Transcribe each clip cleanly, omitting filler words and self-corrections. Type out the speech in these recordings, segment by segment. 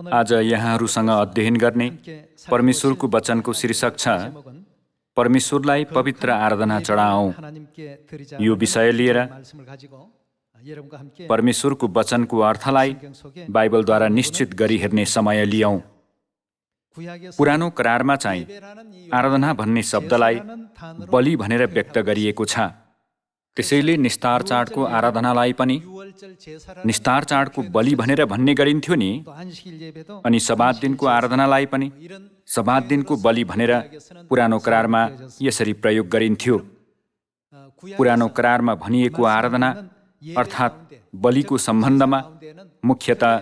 आज यहाँहरूसँग अध्ययन गर्ने परमेश्वरको वचनको शीर्षक छ परमेश्वरलाई पवित्र आराधना चढाऔं। यो विषय लिएर परमेश्वरको वचनको अर्थलाई बाइबलद्वारा निश्चित गरी हेर्ने समय लियौं। पुरानो करारमा चाहिँ आराधना भन्ने शब्दलाई बलि भनेर व्यक्त गरिएको छ। त्यसैले निस्तार चाडको आराधनालाई पनि निस्तार चाडको बलि भनेर भन्ने गरिन्थ्यो नि। अनि सब्बात दिनको आराधनालाई पनि सब्बात दिनको बलि भनेर पुरानो करारमा यसरी प्रयोग गरिन्थ्यो। पुरानो करारमा भनिएको आराधना अर्थात् बलिको सम्बन्धमा मुख्यतः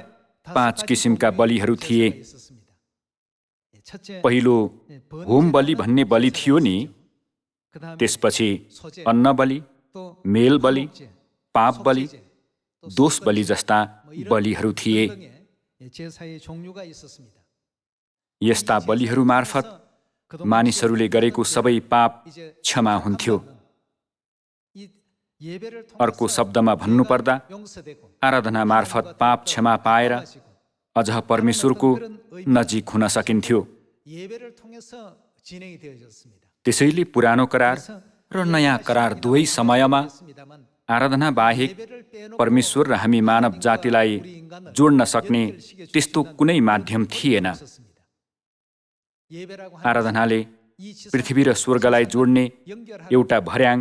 5 किसिमका बलिहरू थिए। पहिलो होम बलि भन्ने बलि थियो नि। त्यसपछि अन्न बलि, मेल बलि, पाप बलि, दोष बलि जस्ता बलिहरू थिए। यस्ता बलिहरू मार्फत मानिसहरूले गरेको सबै पाप क्षमा हुन्थ्यो। अर्को शब्दमा भन्नुपर्दा आराधना मार्फत पाप क्षमा पाएर अझ परमेश्वरको नजिक हुन सकिन्थ्यो। त्यसैले पुरानो करार र नयाँ करार दुवै समयमा आराधना बाहेक परमेश्वर र हामी मानव जातिलाई जोड्न सक्ने त्यस्तो कुनै माध्यम थिएन। आराधनाले पृथ्वी र स्वर्गलाई जोड्ने एउटा भर्याङ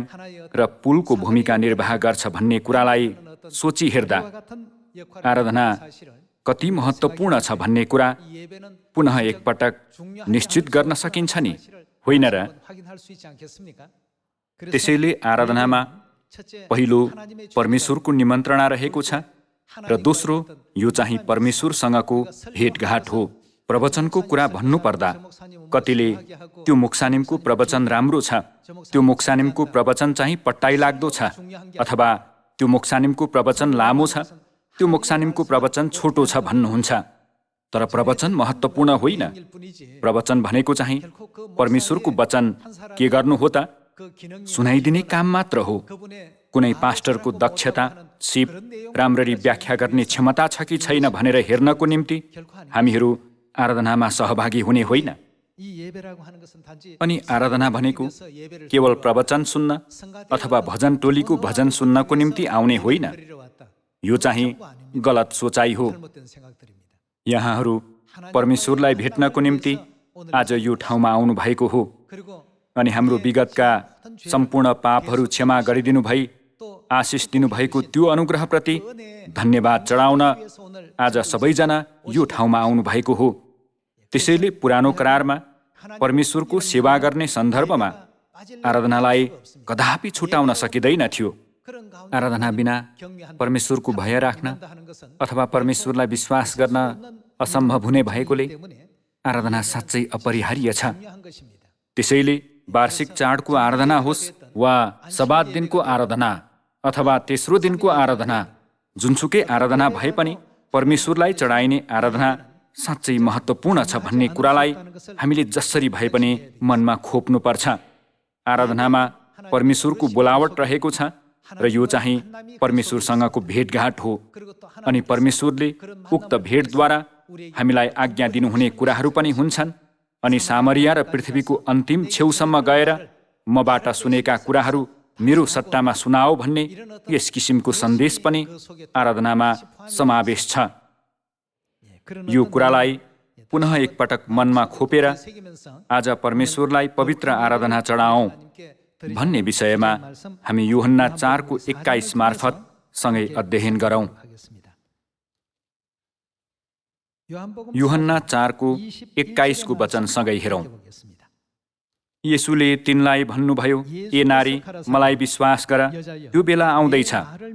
र पुलको भूमिका निर्वाह गर्छ भन्ने कुरालाई सोची हेर्दा आराधना कति महत्त्वपूर्ण छ भन्ने कुरा पुनः एकपटक निश्चित गर्न सकिन्छ नि, होइन र? त्यसैले आराधनामा पहिलो परमेश्वरको निमन्त्रणा रहेको छ र दोस्रो यो चाहिँ परमेश्वरसँगको भेटघाट हो। प्रवचनको कुरा भन्नुपर्दा कतिले त्यो मुक्सानिमको प्रवचन राम्रो छ, त्यो मुक्सानिमको प्रवचन चाहिँ पट्टाइ लाग्दो छ, अथवा त्यो मुक्सानिमको प्रवचन लामो छ, त्यो मुक्सानिमको प्रवचन छोटो छ भन्नुहुन्छ। तर प्रवचन महत्त्वपूर्ण होइन। प्रवचन भनेको चाहिँ परमेश्वरको वचन के गर्नु हो त? सुनाइदिने काम मात्र हो। कुनै पास्टरको दक्षता, सिप, राम्ररी व्याख्या गर्ने क्षमता छ कि छैन भनेर हेर्नको निम्ति हामीहरू आराधनामा सहभागी हुने होइन। अनि आराधना भनेको केवल प्रवचन सुन्न अथवा भजन टोलीको भजन सुन्नको निम्ति आउने होइन। यो चाहिँ गलत सोचाइ हो। यहाँहरू परमेश्वरलाई भेट्नको निम्ति आज यो ठाउँमा आउनु भएको हो अनि हाम्रो विगतका सम्पूर्ण पापहरू क्षमा गरिदिनु भई आशिष दिनुभएको त्यो अनुग्रहप्रति धन्यवाद चढाउन आज सबैजना यो ठाउँमा आउनु भएको हो। त्यसैले पुरानो करारमा परमेश्वरको सेवा गर्ने सन्दर्भमा आराधनालाई कदापि छुटाउन सकिँदैन थियो। आराधना बिना परमेश्वरको भय राख्न अथवा परमेश्वरलाई विश्वास गर्न असम्भव हुने भएकोले आराधना साँच्चै अपरिहार्य छ। त्यसैले वार्षिक चाडको आराधना होस् वा सब्बात दिनको आराधना अथवा तेस्रो दिनको आराधना, जुनसुकै आराधना भए पनि परमेश्वरलाई चढाइने आराधना साँच्चै महत्त्वपूर्ण छ भन्ने कुरालाई हामीले जसरी भए पनि मनमा खोप्नुपर्छ। आराधनामा परमेश्वरको बोलावट रहेको छ र यो चाहिँ परमेश्वरसँगको भेटघाट हो। अनि परमेश्वरले उक्त भेटद्वारा हामीलाई आज्ञा दिनुहुने कुराहरू पनि हुन्छन्। अनि सामरिया र पृथ्वीको अन्तिम छेउसम्म गएर मबाट सुनेका कुराहरू मेरो सट्टामा सुनाओ भन्ने यस किसिमको सन्देश पनि आराधनामा समावेश छ। यो कुरालाई पुनः एकपटक मनमा खोपेर आज परमेश्वरलाई पवित्र आराधना चढाऔं भन्ने विषयमा हामी यूहन्ना 4:21 मार्फत सँगै अध्ययन गरौं। यूहन्ना 4:21 को वचन सँगै हेरौं। येशूले तिनलाई भन्नुभयो, ए नारी, मलाई विश्वास गर, त्यो बेला आउँदैछ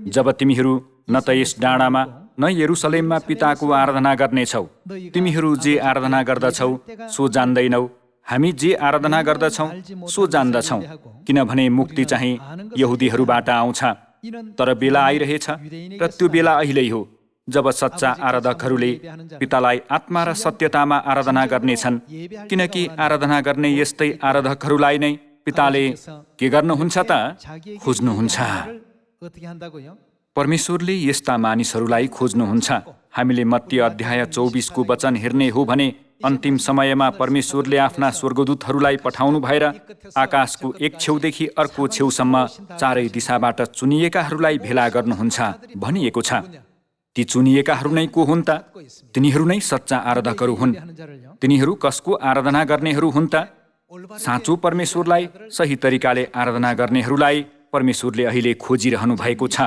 जब तिमीहरू न त यस डाँडामा न यरुसलेममा पिताको आराधना गर्नेछौ। तिमीहरू जे आराधना गर्दछौ सो जान्दैनौ, हामी जे आराधना गर्दछौँ सो जान्दछौँ, किनभने मुक्ति चाहिँ यहुदीहरूबाट आउँछ। तर बेला आइरहेछ र त्यो बेला अहिले हो जब सच्चा आराधकहरूले पितालाई आत्मा र सत्यतामा आराधना गर्नेछन्, किनकि आराधना गर्ने यस्तै आराधकहरूलाई नै पिताले के गर्नुहुन्छ त? खोज्नुहुन्छ। परमेश्वरले यस्ता मानिसहरूलाई खोज्नुहुन्छ। हामीले मत्ती अध्याय 24 वचन हेर्ने हो भने अन्तिम समयमा परमेश्वरले आफ्ना स्वर्गदूतहरूलाई पठाउनु भएर आकाशको एक छेउदेखि अर्को छेउसम्म चारै दिशाबाट चुनिएकाहरूलाई भेला गर्नुहुन्छ भनिएको छ। ती चुनिएकाहरू नै को हुन् त? तिनीहरू नै सच्चा आराधकहरू हुन्। तिनीहरू कसको आराधना गर्नेहरू हुन् त? साँचो परमेश्वरलाई सही तरिकाले आराधना गर्नेहरूलाई परमेश्वरले अहिले खोजिरहनु भएको छ।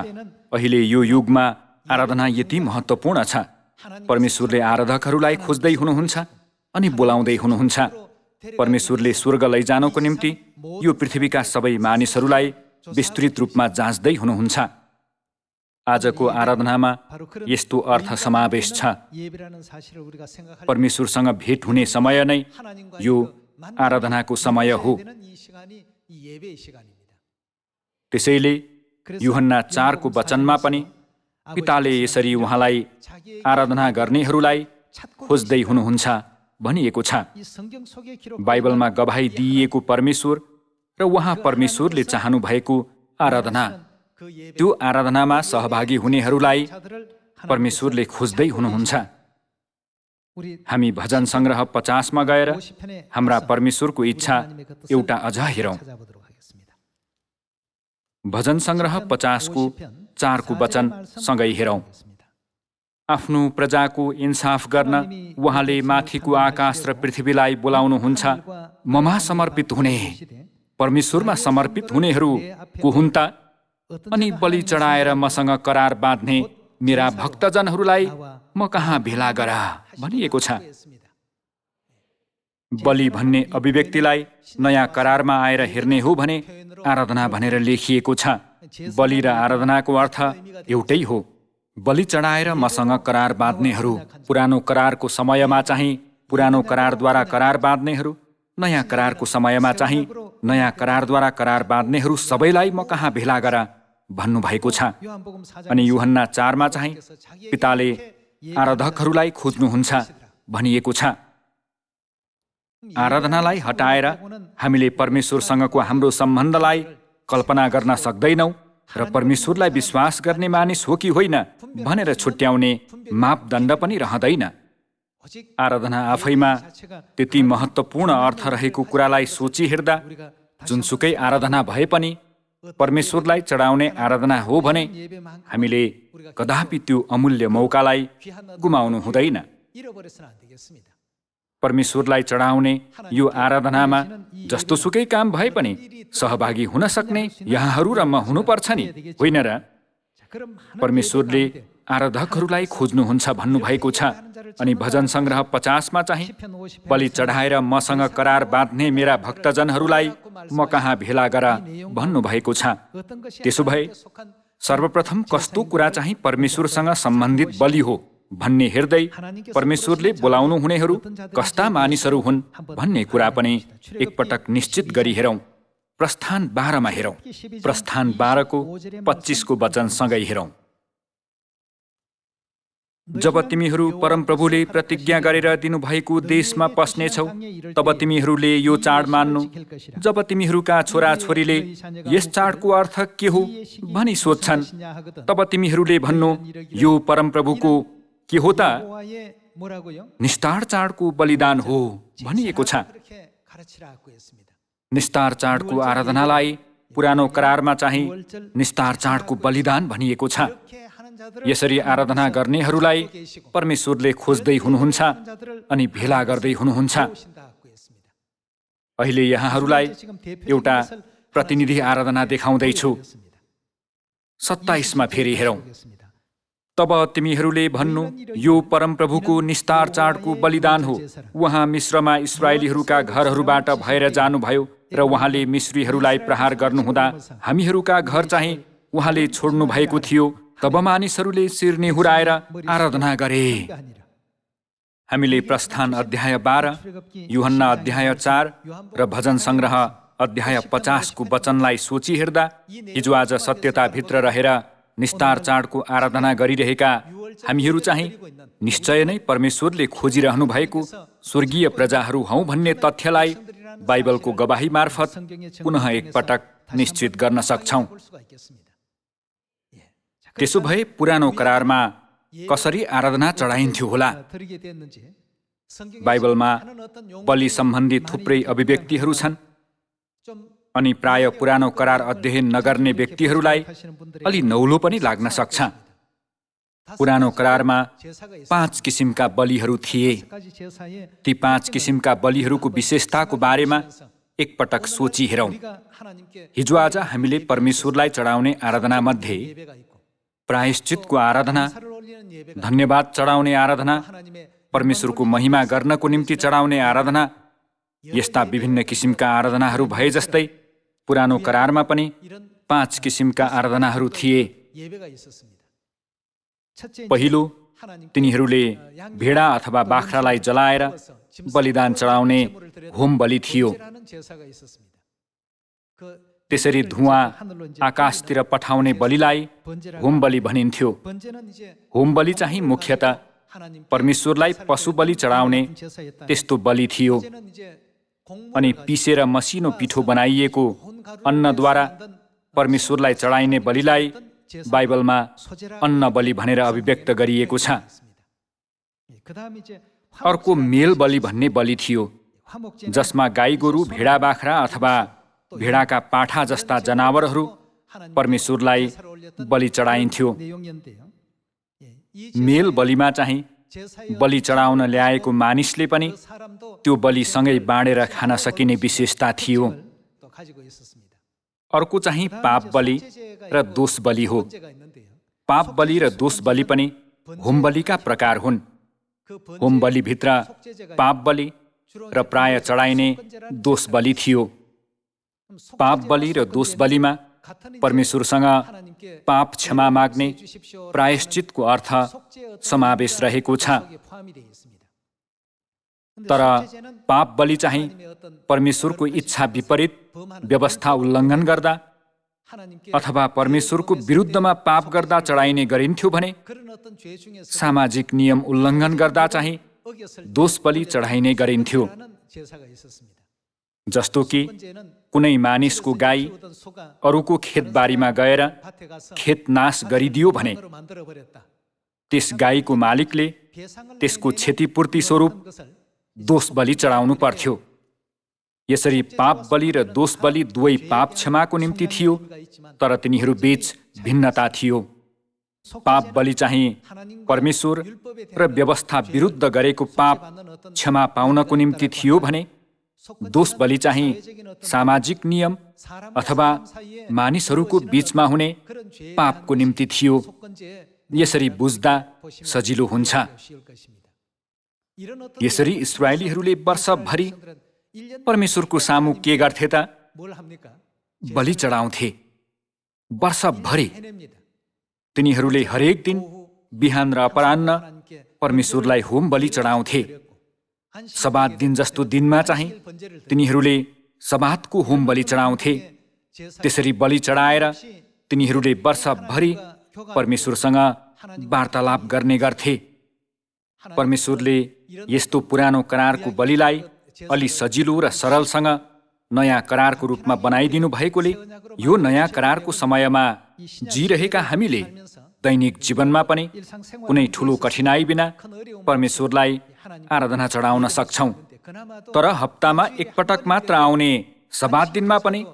अहिले यो युगमा आराधना यति महत्त्वपूर्ण छ। परमेश्वरले आराधकहरूलाई खोज्दै हुनुहुन्छ अनि बोलाउँदै हुनुहुन्छ। परमेश्वरले स्वर्ग लैजानको निम्ति यो पृथ्वीका सबै मानिसहरूलाई विस्तृत रूपमा जाँच्दै हुनुहुन्छ। आजको आराधनामा यस्तो अर्थ समावेश छ। परमेश्वरसँग भेट हुने समय नै यो आराधनाको समय हो। त्यसैले यूहन्ना 4 वचनमा पनि पिताले यसरी उहाँलाई आराधना गर्नेहरूलाई खोज्दै हुनुहुन्छ भनिएको छ। बाइबलमा गवाही दिइएको परमेश्वर र उहाँ परमेश्वरले चाहनु भएको आराधना, त्यो आराधनामा सहभागी हुनेहरूलाई परमेश्वरले खोज्दै हुनुहुन्छ। हामी भजन सङ्ग्रह 50 मा गएर हाम्रा परमेश्वरको इच्छा एउटा अझ हेरौँ। भजन सङ्ग्रह 50 को 4 वचन सँगै हेरौँ। आफ्नो प्रजाको इन्साफ गर्न उहाँले माथिको आकाश र पृथ्वीलाई बोलाउनुहुन्छ। ममा समर्पित हुने, परमेश्वरमा समर्पित हुनेहरू को हुन् त? अनि बलि चढाएर मसँग करार बाँध्ने मेरा भक्तजनहरूलाई म कहाँ भेला गरा भनिएको छ। बलि भन्ने अभिव्यक्तिलाई नयाँ करारमा आएर हेर्ने हो भने आराधना भनेर लेखिएको छ। बलि र आराधनाको अर्थ एउटै हो। बलि चढाएर मसँग करार बाँध्नेहरू, पुरानो करारको समयमा चाहिँ पुरानो करारद्वारा करार बाँध्नेहरू, नयाँ करारको समयमा चाहिँ नयाँ करारद्वारा करार बाँध्नेहरू सबैलाई म कहाँ भेला गरा भन्नुभएको छ। अनि यूहन्ना 4 मा चाहिँ पिताले आराधकहरूलाई खोज्नुहुन्छ भनिएको छ। आराधनालाई हटाएर हामीले परमेश्वरसँगको हाम्रो सम्बन्धलाई कल्पना गर्न सक्दैनौँ र परमेश्वरलाई विश्वास गर्ने मानिस हो कि होइन भनेर छुट्याउने मापदण्ड पनि रहँदैन। आराधना आफैमा त्यति महत्त्वपूर्ण अर्थ रहेको कुरालाई सोची हेर्दा जुनसुकै आराधना भए पनि परमेश्वरलाई चढाउने आराधना हो भने हामीले कदापि त्यो अमूल्य मौकालाई गुमाउनु हुँदैन। परमेश्वरलाई चढाउने यो आराधनामा जस्तोसुकै काम भए पनि सहभागी हुन सक्ने यहाँहरू र म हुनुपर्छ नि, होइन र? परमेश्वरले आराधकहरूलाई खोज्नुहुन्छ भन्नुभएको छ। अनि भजन सङ्ग्रह 50 मा चाहिँ बलि चढाएर मसँग करार बाँध्ने मेरा भक्तजनहरूलाई म कहाँ भेला गरा भन्नुभएको छ। त्यसो भए सर्वप्रथम कस्तो कुरा चाहिँ परमेश्वरसँग सम्बन्धित बलि हो भन्ने हेर्दै परमेश्वरले बोलाउनु हुनेहरू कस्ता मानिसहरू हुन् भन्ने कुरा पनि एकपटक निश्चित गरी हेरौँ। प्रस्थान 12 मा हेरौँ। प्रस्थान 12 को 25 को वचन सँगै हेरौँ। जब तिमीहरू परमप्रभुले प्रतिज्ञा गरेर दिनुभएको देशमा पस्नेछौ, तब तिमीहरूले यो चाड मान्नु। जब तिमीहरूका छोराछोरीले यस चाडको अर्थ के हो भनी सोध्छन्, तब तिमीहरूले भन्नु, यो परमप्रभुको के हो त? निस्तार चाडको बलिदान हो भनिएको छ। निस्तार चाडको आराधनालाई पुरानो करारमा चाहिँ निस्तार चाडको बलिदान भनिएको छ। यसरी आराधना गर्नेहरूलाई परमेश्वरले खोज्दै हुनुहुन्छ अनि भेला गर्दै हुनुहुन्छ। अहिले यहाँहरूलाई एउटा प्रतिनिधि आराधना देखाउँदैछु। 27 मा फेरि हेरौँ। तब तिमीहरूले भन्नु, यो परमप्रभुको निस्तार चाडको बलिदान हो। उहाँ मिस्रमा इस्राएलीहरूका घरहरूबाट भएर जानुभयो र उहाँले मिस्रीहरूलाई प्रहार गर्नुहुँदा हामीहरूका घर चाहिँ उहाँले छोड्नु भएको थियो। तब मानिसहरूले शिर निहुराएर आराधना गरे। हामीले प्रस्थान अध्याय 12, यूहन्ना अध्याय 4 र भजन सङ्ग्रह अध्याय 50 को वचनलाई सोची हेर्दा हिजो आज सत्यताभित्र रहेर निस्तार चाडको आराधना गरिरहेका हामीहरू चाहिँ निश्चय नै परमेश्वरले खोजिरहनु भएको स्वर्गीय प्रजाहरू हौँ भन्ने तथ्यलाई बाइबलको गवाही मार्फत पुनः एकपटक निश्चित गर्न सक्छौँ। त्यसो भए पुरानो करारमा कसरी आराधना चढाइन्थ्यो होला? बाइबलमा बलि सम्बन्धी थुप्रै अभिव्यक्तिहरू छन्, अनि प्राय पुरानो करार अध्ययन नगर्ने व्यक्तिहरूलाई अलि नौलो पनि लाग्न सक्छ। पुरानो करारमा 5 किसिमका बलिहरू थिए। ती 5 किसिमका बलिहरूको विशेषताको बारेमा एकपटक सोची हेरौँ। हिजो आज हामीले परमेश्वरलाई चढाउने आराधनामध्ये प्रायश्चितको आराधना, धन्यवाद चढाउने आराधना, परमेश्वरको महिमा गर्नको निम्ति चढाउने आराधना, यस्ता विभिन्न किसिमका आराधनाहरू भए जस्तै पुरानो करारमा पनि 5 किसिमका आराधनाहरू थिए। पहिलो, तिनीहरूले भेडा अथवा बाख्रालाई जलाएर बलिदान चढाउने होम बलि थियो। त्यसरी धुवाँ आकाशतिर पठाउने बलिलाई होम बलि भनिन्थ्यो। होम बलि चाहिँ मुख्यतः परमेश्वरलाई पशु बलि चढाउने त्यस्तो बलि थियो। अनि पिसेर मसिनो पिठो बनाइएको अन्नद्वारा परमेश्वरलाई चढाइने बलिलाई बाइबलमा अन्न बलि भनेर अभिव्यक्त गरिएको छ। अर्को मेल बलि भन्ने बलि थियो, जसमा गाई गोरु, भेडा बाख्रा अथवा भेडाका पाठा जस्ता जनावरहरू परमेश्वरलाई बलि चढाइन्थ्यो। मेल बलिमा चाहिँ बलि चढाउन ल्याएको मानिसले पनि त्यो बलिसँगै बाँडेर खान सकिने विशेषता थियो। अर्को चाहिँ पाप बलि र दोष बलि हो। पाप बलि र दोष बलि पनि होम बलिका प्रकार हुन्। होम बलिभित्र पाप बलि र प्राय चढाइने दोष बलि थियो। पाप बलि र दोष बलिमा परमेश्वरसँग पाप क्षमा माग्ने प्रायश्चितको अर्थ समावेश रहेको छ। तर पाप बलि चाहिँ परमेश्वरको इच्छा विपरीत व्यवस्था उल्लङ्घन गर्दा अथवा परमेश्वरको विरुद्धमा पाप गर्दा चढाइने गरिन्थ्यो भने सामाजिक नियम उल्लङ्घन गर्दा चाहिँ दोष बलि चढाइने गरिन्थ्यो। जस्तो कि कुनै मानिसको गाई अरूको खेतबारीमा गएर खेत नाश गरिदियो भने त्यस गाईको मालिकले त्यसको क्षतिपूर्ति स्वरूप दोष बलि चढाउनु पर्थ्यो। यसरी पाप बलि र दोष बलि दुवै पाप क्षमाको निम्ति थियो, तर तिनीहरू बीच भिन्नता थियो। पाप बलि चाहिँ परमेश्वर र व्यवस्था विरुद्ध गरेको पाप क्षमा पाउनको निम्ति थियो भने दोष बलि चाहिँ सामाजिक नियम अथवा मानिसहरूको बीचमा हुने पापको निम्ति थियो। यसरी बुझ्दा सजिलो हुन्छ। यसरी इस्राएलीहरूले वर्षभरि परमेश्वरको सामु के गर्थे त? बलि चढाउँथे। वर्षभरि तिनीहरूले हरेक दिन बिहान र अपराह्न परमेश्वरलाई होम बलि चढाउँथे। सबात दिन जस्तो दिनमा चाहिँ तिनीहरूले सबातको होम बलि चढाउँथे। त्यसरी बलि चढाएर तिनीहरूले वर्षभरि परमेश्वरसँग वार्तालाप गर्ने गर्थे। परमेश्वरले यस्तो पुरानो करारको बलिलाई अलि सजिलो र सरलसँग नयाँ करारको रूपमा बनाइदिनु भएकोले यो नयाँ करारको समयमा जिरहेका हामीले दैनिक जीवनमा पनि कुनै ठूलो कठिनाई बिना परमेश्वरलाई आराधना चढाउन सक्छौं। तर हप्तामा एकपटक मात्र आउने सबात दिनमा पनि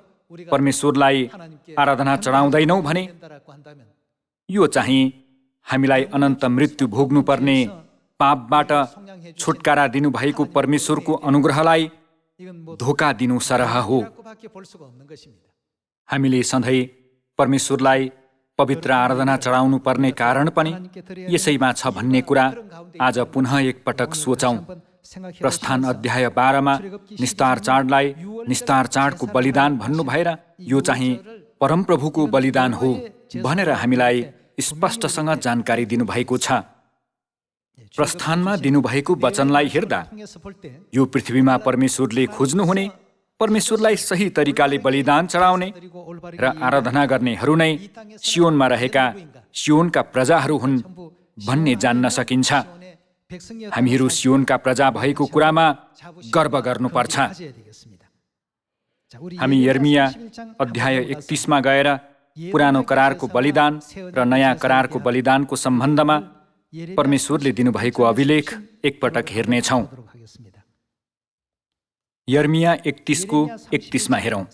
परमेश्वरलाई आराधना चढाउँदैनौँ भने यो चाहिँ हामीलाई अनन्त मृत्यु भोग्नुपर्ने पापबाट छुटकारा दिनुभएको परमेश्वरको अनुग्रहलाई धोका दिनु सरह हो। हामीले सधैँ परमेश्वरलाई पवित्र आराधना चढाउनु पर्ने कारण पनि यसैमा छ भन्ने कुरा आज पुनः एकपटक सोचौं। प्रस्थान अध्याय 12मा निस्तार चाडलाई निस्तार चाडको बलिदान भन्नु भएर यो चाहिँ परमप्रभुको बलिदान हो भनेर हामीलाई स्पष्टसँग जानकारी दिनुभएको छ। प्रस्थानमा दिनुभएको वचनलाई हेर्दा यो पृथ्वीमा परमेश्वरले खोज्नुहुने, परमेश्वरलाई सही तरिकाले बलिदान चढाउने र आराधना गर्नेहरू नै सियोनमा रहेका सियोनका प्रजाहरू हुन् भन्ने जान्न सकिन्छ। हामीहरू सियोनका प्रजा भएको कुरामा गर्व गर्नुपर्छ। हामी यर्मिया अध्याय 31मा गएर पुरानो करारको बलिदान र नयाँ करारको बलिदानको सम्बन्धमा परमेश्वरले दिनुभएको अभिलेख एकपटक हेर्नेछौँ। यर्मिया 31:31 हेरौँ।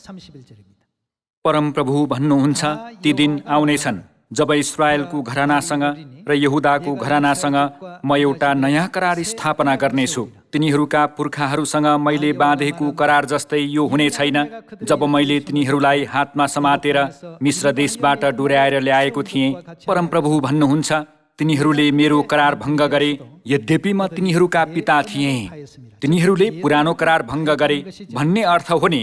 परमप्रभु भन्नुहुन्छ, ती दिन आउनेछन् जब इस्राएलको घरानासँग र यहुदाको घरानासँग म एउटा नयाँ करार स्थापना गर्नेछु। तिनीहरूका पुर्खाहरूसँग मैले बाँधेको करार जस्तै यो हुने छैन, जब मैले तिनीहरूलाई हातमा समातेर मिश्र देशबाट डोर्याएर ल्याएको थिएँ। परमप्रभु भन्नुहुन्छ, तिनीहरूले मेरो करार भङ्ग गरे, यद्यपि म तिनीहरूका पिता थिएँ। तिनीहरूले पुरानो करार भङ्ग गरे भन्ने अर्थ हो नि।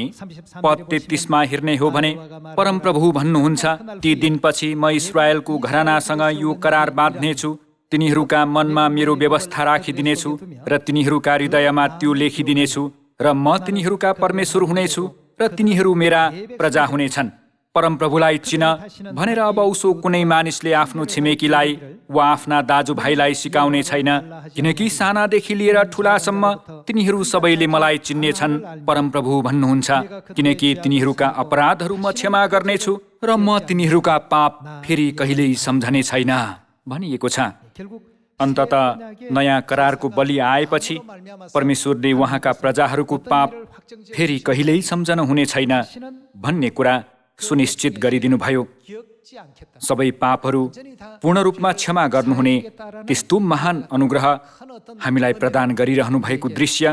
पद 33 हेर्ने हो भने परमप्रभु भन्नुहुन्छ, ती दिनपछि म इस्राएलको घरानासँग यो करार बाँध्नेछु, तिनीहरूका मनमा मेरो व्यवस्था राखिदिनेछु र तिनीहरूका हृदयमा त्यो लेखिदिनेछु, र म तिनीहरूका परमेश्वर हुनेछु र तिनीहरू मेरा प्रजा हुनेछन्। परमप्रभुलाई चिन भनेर अब उसो कुनै मानिसले आफ्नो छिमेकीलाई वा आफ्ना दाजुभाइलाई सिकाउने छैन, किनकि सानादेखि लिएर ठुलासम्म तिनीहरू सबैले मलाई चिन्नेछन्। परमप्रभु भन्नुहुन्छ, किनकि तिनीहरूका अपराधहरू म क्षमा गर्नेछु र म तिनीहरूका पाप फेरि कहिल्यै सम्झने छैन भनिएको छ। अन्ततः नयाँ करारको बलि आएपछि परमेश्वरले उहाँका प्रजाहरूको पाप फेरि कहिल्यै सम्झन हुने छैन भन्ने कुरा सुनिश्चित गरिदिनुभयो। सबै पापहरू पूर्ण रूपमा क्षमा गर्नुहुने त्यस्तो महान अनुग्रह हामीलाई प्रदान गरिरहनु भएको दृश्य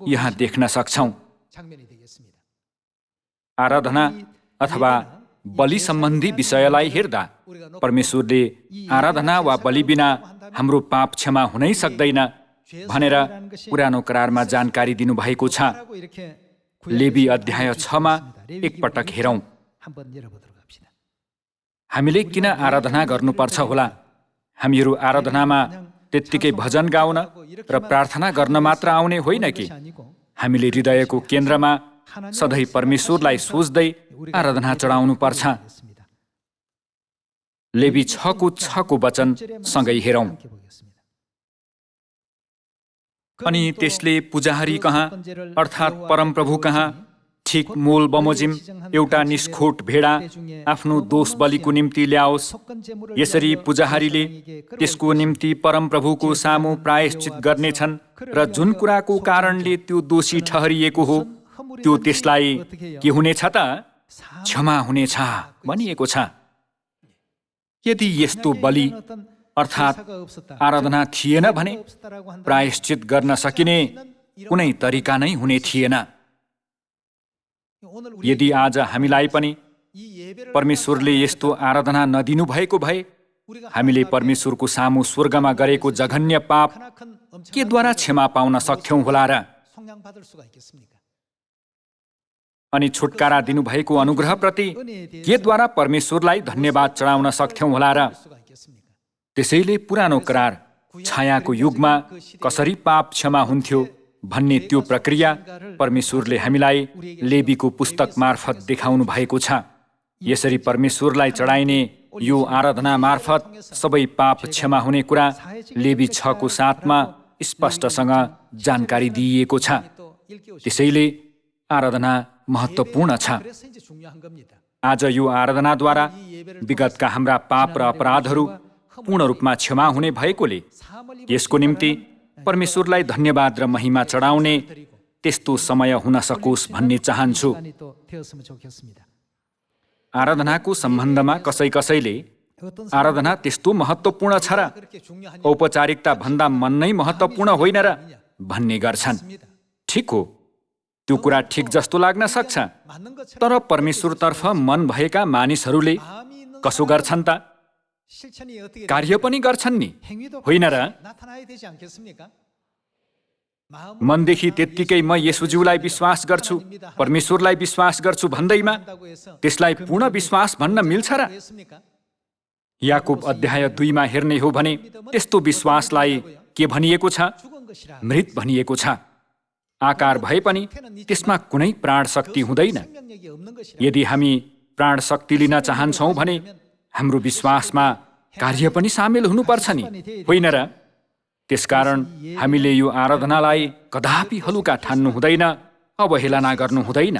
यहाँ देख्न सक्छौँ। आराधना अथवा बलि सम्बन्धी विषयलाई हेर्दा परमेश्वरले आराधना वा बलि बिना हाम्रो पाप क्षमा हुनै सक्दैन भनेर पुरानो करारमा जानकारी दिनुभएको छ। लेवी अध्याय 6 एकपटक हेरौँ। हामीले किन आराधना गर्नुपर्छ होला? हामीहरू आराधनामा त्यत्तिकै भजन गाउन र प्रार्थना गर्न मात्र आउने होइन कि? हामीले हृदयको केन्द्रमा सधैँ परमेश्वरलाई सोच्दै आराधना चढाउनु पर्छ। लेवी 6:6 वचन सँगै हेरौँ। अनि त्यसले पुजारी कहाँ अर्थात् परमप्रभु कहाँ ठिक मोल बमोजिम एउटा निष्खोट भेडा आफ्नो दोष बलिको निम्ति ल्याओस्। यसरी पुजारीले त्यसको निम्ति परमप्रभुको सामु प्रायश्चित गर्नेछन् र जुन कुराको कारणले त्यो दोषी ठहरिएको हो त्यो त्यसलाई के हुनेछ त? क्षमा हुनेछ भनिएको छ। यदि यस्तो बलि अर्थात् आराधना थिएन भने प्रायश्चित गर्न सकिने कुनै तरिका नै हुने थिएन। यदि आज हामीलाई पनि परमेश्वरले यस्तो आराधना नदिनु भएको भए हामीले परमेश्वरको सामु स्वर्गमा गरेको जघन्य पाप के द्वारा क्षमा पाउन सक्थ्यौं होला र? अनि छुटकारा दिनुभएको अनुग्रहप्रति के द्वारा परमेश्वरलाई धन्यवाद चढाउन सक्थ्यौं होला र? त्यसैले पुरानो करार छायाको युगमा कसरी पाप क्षमा हुन्थ्यो भन्ने त्यो प्रक्रिया परमेश्वरले हामीलाई लेवीको पुस्तक मार्फत देखाउनु भएको छ। यसरी परमेश्वरलाई चढाइने यो आराधना मार्फत सबै पाप क्षमा हुने कुरा लेवी 6:7 स्पष्टसँग जानकारी दिइएको छ। त्यसैले आराधना महत्त्वपूर्ण छ। आज यो आराधनाद्वारा विगतका हाम्रा पाप र अपराधहरू पूर्ण रूपमा क्षमा हुने भएकोले यसको निम्ति परमेश्वरलाई धन्यवाद र महिमा चढाउने त्यस्तो समय हुन सकोस् भन्ने चाहन्छु। आराधनाको सम्बन्धमा कसैले आराधना त्यस्तो महत्त्वपूर्ण छ र औपचारिकता भन्दा मन नै महत्त्वपूर्ण होइन र भन्ने गर्छन्। ठिक हो, त्यो कुरा ठिक जस्तो लाग्न सक्छ, तर परमेश्वरतर्फ मन भएका मानिसहरूले कसो गर्छन् त? कार्य पनि गर्छन् नि, होइन र? मनदेखि त्यत्तिकै म येशूज्यूलाई विश्वास गर्छु, परमेश्वरलाई विश्वास गर्छु भन्दैमा त्यसलाई पूर्ण विश्वास भन्न मिल्छ र? याकूब अध्याय 2 हेर्ने हो भने त्यस्तो विश्वासलाई के भनिएको छ? मृत भनिएको छ। आकार भए पनि त्यसमा कुनै प्राण शक्ति हुँदैन। यदि हामी प्राण शक्ति लिन चाहन्छौँ भने हाम्रो विश्वासमा कार्य पनि सामेल हुनुपर्छ नि, होइन र? त्यसकारण हामीले यो आराधनालाई कदापि हलुका ठान्नु हुँदैन, अवहेलना गर्नु हुँदैन।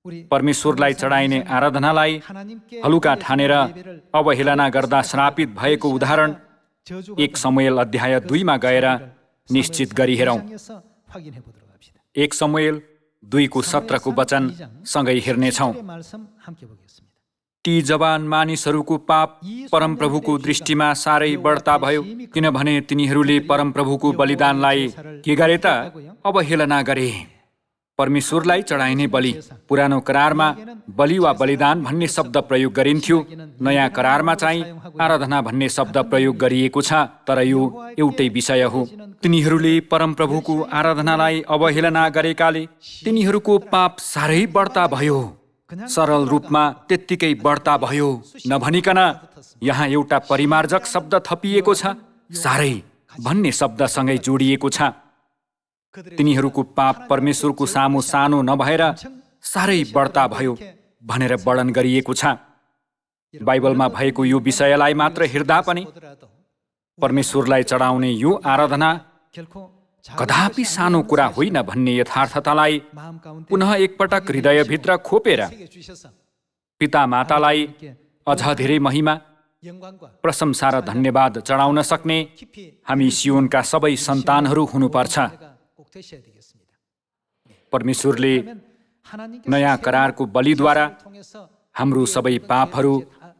परमेश्वरलाई चढाइने आराधनालाई हलुका ठानेर अवहेलना गर्दा श्रापित भएको उदाहरण 1 समुएल अध्याय 2 मा गएर निश्चित गरी हेरौँ। 1 समुएल 2 को 17 को वचन सँगै हेर्नेछौँ। ती जवान मानिसहरूको पाप परमप्रभुको दृष्टिमा साह्रै बढ्ता भयो, किनभने तिनीहरूले परमप्रभुको बलिदानलाई के गरे त? अवहेलना गरे। परमेश्वरलाई चढाइने बलि। पुरानो करारमा बलि वा बलिदान भन्ने शब्द प्रयोग गरिन्थ्यो। नयाँ करारमा चाहिँ आराधना भन्ने शब्द प्रयोग गरिएको छ, तर यो एउटै विषय हो। तिनीहरूले परमप्रभुको आराधनालाई अवहेलना गरेकाले तिनीहरूको पाप साह्रै बढ्ता भयो। सरल रूपमा त्यत्तिकै बढ्ता भयो नभनिकन यहाँ एउटा परिमार्जक शब्द थपिएको छ, साह्रै भन्ने शब्दसँगै जोडिएको छ। तिनीहरूको पाप परमेश्वरको सामु सानो नभएर साह्रै बढ्ता भयो भनेर वर्णन गरिएको छ। बाइबलमा भएको यो विषयलाई मात्र हेर्दा पनि परमेश्वरलाई चढाउने यो आराधना कदापि सानो कुरा होइन भन्ने यथार्थतालाई पुनः एकपटक हृदयभित्र खोपेर पिता मातालाई अझ धेरै महिमा, प्रशंसा र धन्यवाद चढाउन सक्ने हामी सियोनका सबै सन्तानहरू हुनुपर्छ। परमेश्वरले नयाँ करारको बलिद्वारा हाम्रो सबै पापहरू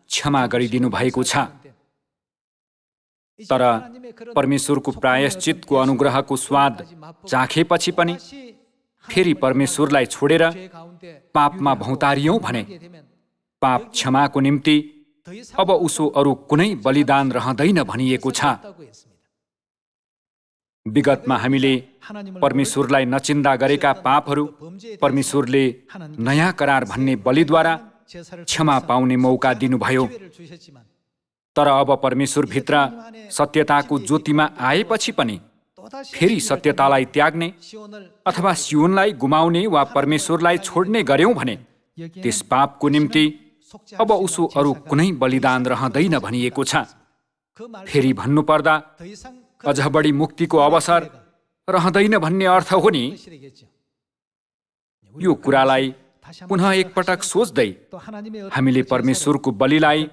क्षमा गरिदिनु भएको छ। तर परमेश्वरको प्रायश्चितको अनुग्रहको स्वाद चाखेपछि पनि फेरि परमेश्वरलाई छोडेर पापमा भौतारियौँ भने पाप क्षमाको निम्ति अब उसो अरू कुनै बलिदान रहँदैन भनिएको छ। विगतमा हामीले परमेश्वरलाई नचिन्दा गरेका पापहरू परमेश्वरले नयाँ करार भन्ने बलिद्वारा क्षमा पाउने मौका दिनुभयो। तर अब परमेश्वरभित्र सत्यताको ज्योतिमा आएपछि पनि फेरि सत्यतालाई त्याग्ने अथवा सियोनलाई गुमाउने वा परमेश्वरलाई छोड्ने गर्यौं भने त्यस पापको निम्ति अब उसो अरू कुनै बलिदान रहँदैन भनिएको छ। फेरि भन्नुपर्दा अझ बढी मुक्तिको अवसर रहँदैन भन्ने अर्थ हो नि। यो कुरालाई पुनः एकपटक सोच्दै हामीले परमेश्वरको बलिलाई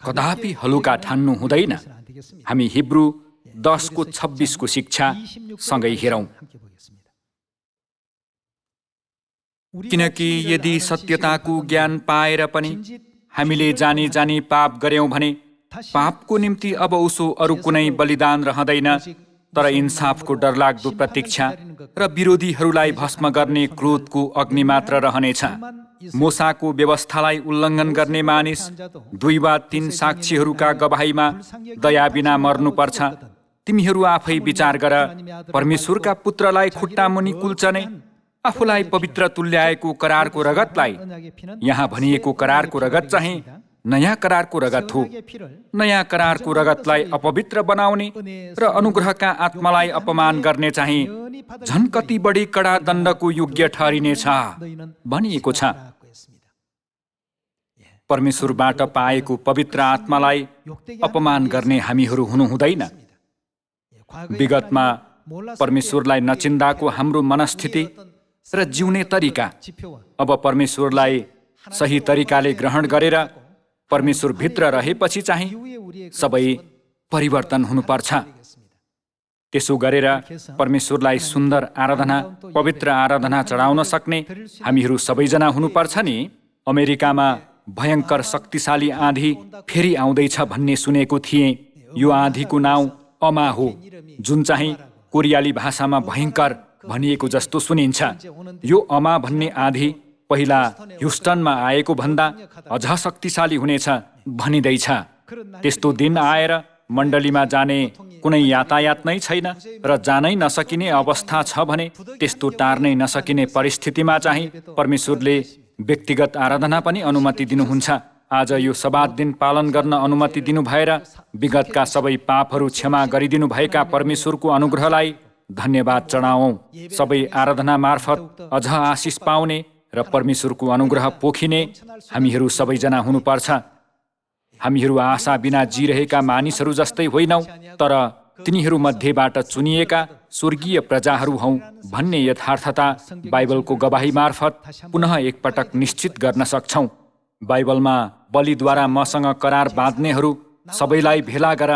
कदापि हलुका ठान्नु हुँदैन। हामी हिब्रू 10 को 26 को शिक्षा सँगै हेरौँ। किनकि यदि सत्यताको ज्ञान पाएर पनि हामीले जानी जानी पाप गर्यौं भने पापको निम्ति अब उसो अरू कुनै बलिदान रहँदैन, तर इन्साफको डरलाग्दो प्रतीक्षा र विरोधीहरूलाई भस्म गर्ने क्रोधको अग्नि मात्र रहनेछ। मोसाको व्यवस्थालाई उल्लङ्घन गर्ने मानिस 2 वा 3 साक्षीहरूका गवाहीमा दया बिना मर्नुपर्छ। तिमीहरू आफै विचार गर, परमेश्वरका पुत्रलाई खुट्टा मुनि कुल्चने, आफूलाई पवित्र तुल्याएको करारको रगतलाई, यहाँ भनिएको करारको रगत चाहिँ नयाँ करारको रगत हो। नयाँ करारको रगतलाई अपवित्र बनाउने र अनुग्रहका आत्मालाई अपमान गर्ने चाहिँ झन् कति बढी कडा दण्डको योग्य ठहरिनेछ भनिएको छ। परमेश्वरबाट पाएको पवित्र आत्मालाई अपमान गर्ने हामीहरू हुनु हुँदैन। विगतमा परमेश्वरलाई नचिन्दाको हाम्रो मनस्थिति र जिउने तरिका अब परमेश्वरलाई सही तरिकाले ग्रहण गरेर परमेश्वर भित्र रहेपछि चाहिँ सबै परिवर्तन हुनुपर्छ। त्यसो गरेर परमेश्वरलाई सुन्दर आराधना, पवित्र आराधना चढाउन सक्ने हामीहरू सबैजना हुनुपर्छ नि। अमेरिकामा भयङ्कर शक्तिशाली आँधी फेरि आउँदैछ भन्ने सुनेको थिएँ। यो आँधीको नाउँ अमा हो, जुन चाहिँ कोरियाली भाषामा भयङ्कर भनिएको जस्तो सुनिन्छ। यो अमा भन्ने आँधी पहिला ह्युस्टनमा आएको भन्दा अझ शक्तिशाली हुनेछ भनिँदैछ। त्यस्तो दिन आएर मण्डलीमा जाने कुनै यातायात नै छैन र जानै नसकिने अवस्था छ भने त्यस्तो टार्नै नसकिने परिस्थितिमा चाहिँ परमेश्वरले व्यक्तिगत आराधना पनि अनुमति दिनुहुन्छ। आज यो सब्बात दिन पालन गर्न अनुमति दिनु भएर विगतका सबै पापहरू क्षमा गरिदिनु भएका परमेश्वरको अनुग्रहलाई धन्यवाद चढाऔँ। सबै आराधना मार्फत अझ आशिष पाउने र परमेश्वरको अनुग्रह पोखिने हामीहरू सबैजना हुनुपर्छ। हामीहरू आशा बिना जिरहेका मानिसहरू जस्तै होइनौँ, तर तिनीहरू मध्येबाट चुनिएका स्वर्गीय प्रजाहरू हौं भन्ने यथार्थता बाइबलको गवाही मार्फत पुनः एकपटक निश्चित गर्न सक्छौं। बाइबलमा बलिद्वारा मसँग करार बाँध्नेहरू सबैलाई भेला गर,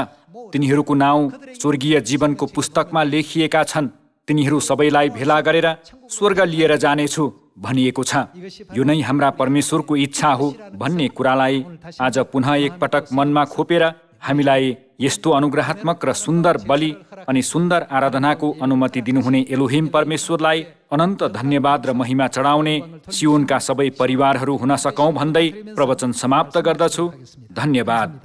तिनीहरूको नाउँ स्वर्गीय जीवनको पुस्तकमा लेखिएका छन्, तिनीहरू सबैलाई भेला गरेर स्वर्ग लिएर जानेछु भनिएको छ। यो नै हाम्रा परमेश्वरको इच्छा हो भन्ने कुरालाई आज पुनः एकपटक मनमा खोपेर हामीलाई यस्तो अनुग्रहात्मक र सुन्दर बलि अनि सुन्दर आराधनाको अनुमति दिनुहुने एलोहिम परमेश्वरलाई अनन्त धन्यवाद र महिमा चढाउने सियोनका सबै परिवारहरू हुन सकौं भन्दै प्रवचन समाप्त गर्दछु। धन्यवाद।